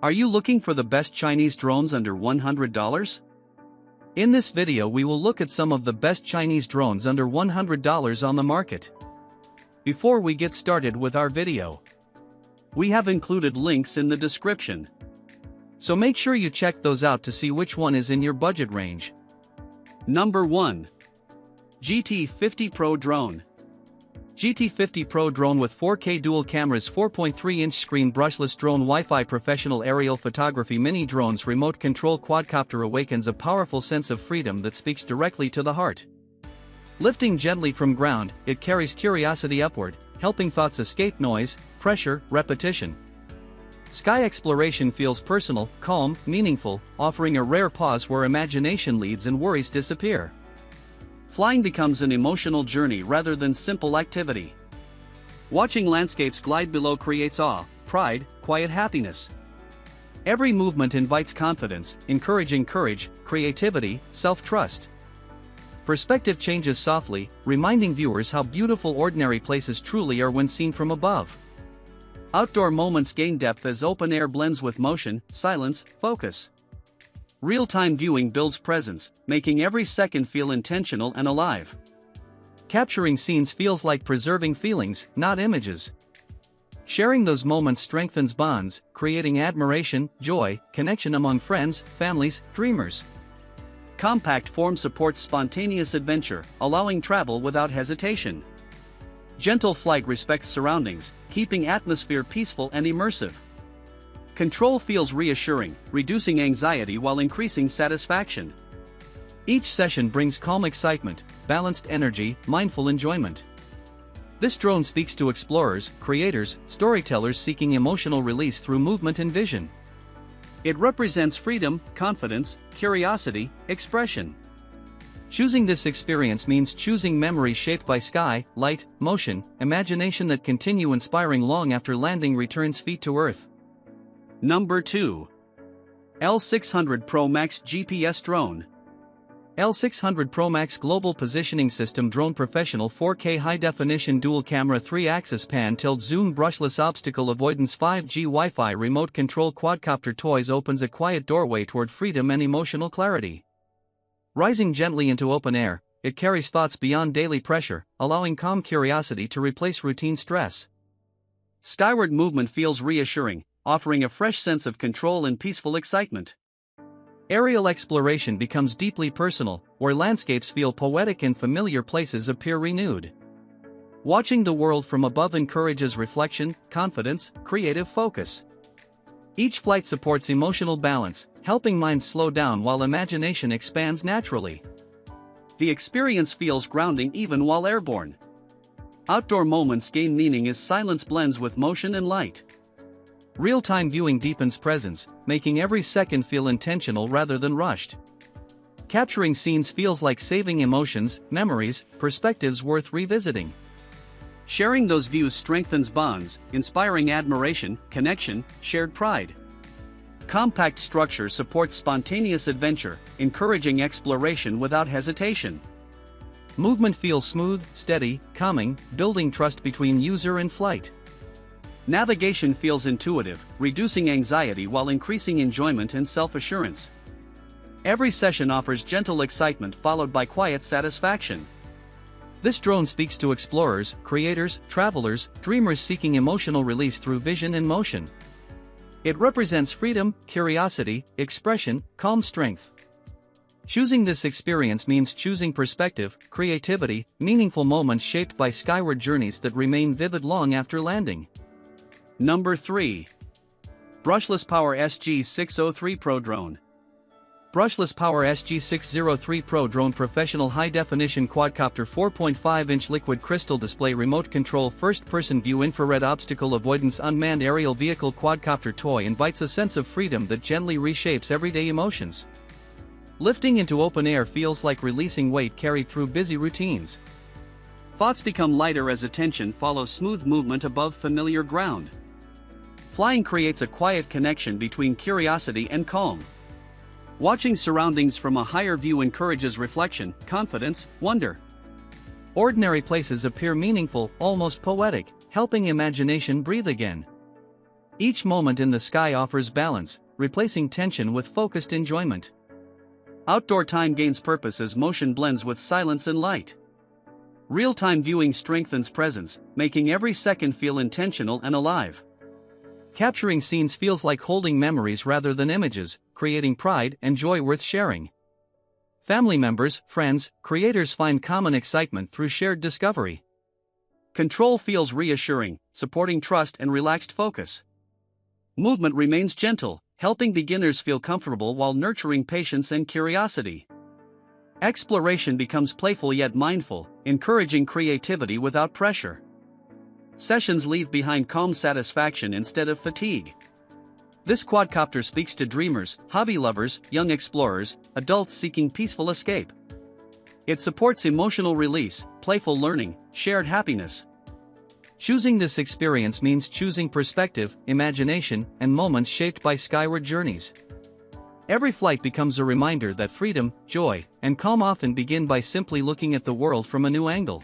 Are you looking for the best Chinese drones under $100? In this video we will look at some of the best Chinese drones under $100 on the market. Before we get started with our video, we have included links in the description, so make sure you check those out to see which one is in your budget range. Number 1. GT50Pro Drone. GT50Pro Drone with 4K dual cameras, 4.3-inch screen, brushless drone, Wi-Fi, professional aerial photography, mini drones, remote control quadcopter awakens a powerful sense of freedom that speaks directly to the heart. Lifting gently from ground, it carries curiosity upward, helping thoughts escape noise, pressure, repetition. Sky exploration feels personal, calm, meaningful, offering a rare pause where imagination leads and worries disappear. Flying becomes an emotional journey rather than simple activity. Watching landscapes glide below creates awe, pride, quiet happiness. Every movement invites confidence, encouraging courage, creativity, self-trust. Perspective changes softly, reminding viewers how beautiful ordinary places truly are when seen from above. Outdoor moments gain depth as open air blends with motion, silence, focus. Real-time viewing builds presence, making every second feel intentional and alive. Capturing scenes feels like preserving feelings, not images. Sharing those moments strengthens bonds, creating admiration, joy, connection among friends, families, dreamers. Compact form supports spontaneous adventure, allowing travel without hesitation. Gentle flight respects surroundings, keeping atmosphere peaceful and immersive. Control feels reassuring, reducing anxiety while increasing satisfaction. Each session brings calm excitement, balanced energy, mindful enjoyment. This drone speaks to explorers, creators, storytellers seeking emotional release through movement and vision. It represents freedom, confidence, curiosity, expression. Choosing this experience means choosing memories shaped by sky, light, motion, imagination that continue inspiring long after landing returns feet to earth. Number 2. L600 Pro Max GPS Drone. L600 Pro Max Global Positioning System Drone, professional 4K high-definition dual-camera 3-axis pan-tilt zoom, brushless obstacle avoidance, 5G Wi-Fi, remote control quadcopter toys, opens a quiet doorway toward freedom and emotional clarity. Rising gently into open air, it carries thoughts beyond daily pressure, allowing calm curiosity to replace routine stress. Skyward movement feels reassuring, offering a fresh sense of control and peaceful excitement. Aerial exploration becomes deeply personal, where landscapes feel poetic and familiar places appear renewed. Watching the world from above encourages reflection, confidence, creative focus. Each flight supports emotional balance, helping minds slow down while imagination expands naturally. The experience feels grounding even while airborne. Outdoor moments gain meaning as silence blends with motion and light. Real-time viewing deepens presence, making every second feel intentional rather than rushed. Capturing scenes feels like saving emotions, memories, perspectives worth revisiting. Sharing those views strengthens bonds, inspiring admiration, connection, shared pride. Compact structure supports spontaneous adventure, encouraging exploration without hesitation. Movement feels smooth, steady, calming, building trust between user and flight. Navigation feels intuitive, reducing anxiety while increasing enjoyment and self-assurance. Every session offers gentle excitement followed by quiet satisfaction. This drone speaks to explorers, creators, travelers, dreamers seeking emotional release through vision and motion. It represents freedom, curiosity, expression, calm strength. Choosing this experience means choosing perspective, creativity, meaningful moments shaped by skyward journeys that remain vivid long after landing. Number 3. Brushless Power SG603PRO Drone. Brushless Power SG603PRO Drone, professional high-definition quadcopter 4.5-inch liquid crystal display, remote control first-person view, infrared obstacle avoidance, unmanned aerial vehicle quadcopter toy, invites a sense of freedom that gently reshapes everyday emotions. Lifting into open air feels like releasing weight carried through busy routines. Thoughts become lighter as attention follows smooth movement above familiar ground. Flying creates a quiet connection between curiosity and calm. Watching surroundings from a higher view encourages reflection, confidence, wonder. Ordinary places appear meaningful, almost poetic, helping imagination breathe again. Each moment in the sky offers balance, replacing tension with focused enjoyment. Outdoor time gains purpose as motion blends with silence and light. Real-time viewing strengthens presence, making every second feel intentional and alive. Capturing scenes feels like holding memories rather than images, creating pride and joy worth sharing. Family members, friends, creators find common excitement through shared discovery. Control feels reassuring, supporting trust and relaxed focus. Movement remains gentle, helping beginners feel comfortable while nurturing patience and curiosity. Exploration becomes playful yet mindful, encouraging creativity without pressure. Sessions leave behind calm satisfaction instead of fatigue. This quadcopter speaks to dreamers, hobby lovers, young explorers, adults seeking peaceful escape. It supports emotional release, playful learning, shared happiness. Choosing this experience means choosing perspective, imagination, and moments shaped by skyward journeys. Every flight becomes a reminder that freedom, joy, and calm often begin by simply looking at the world from a new angle.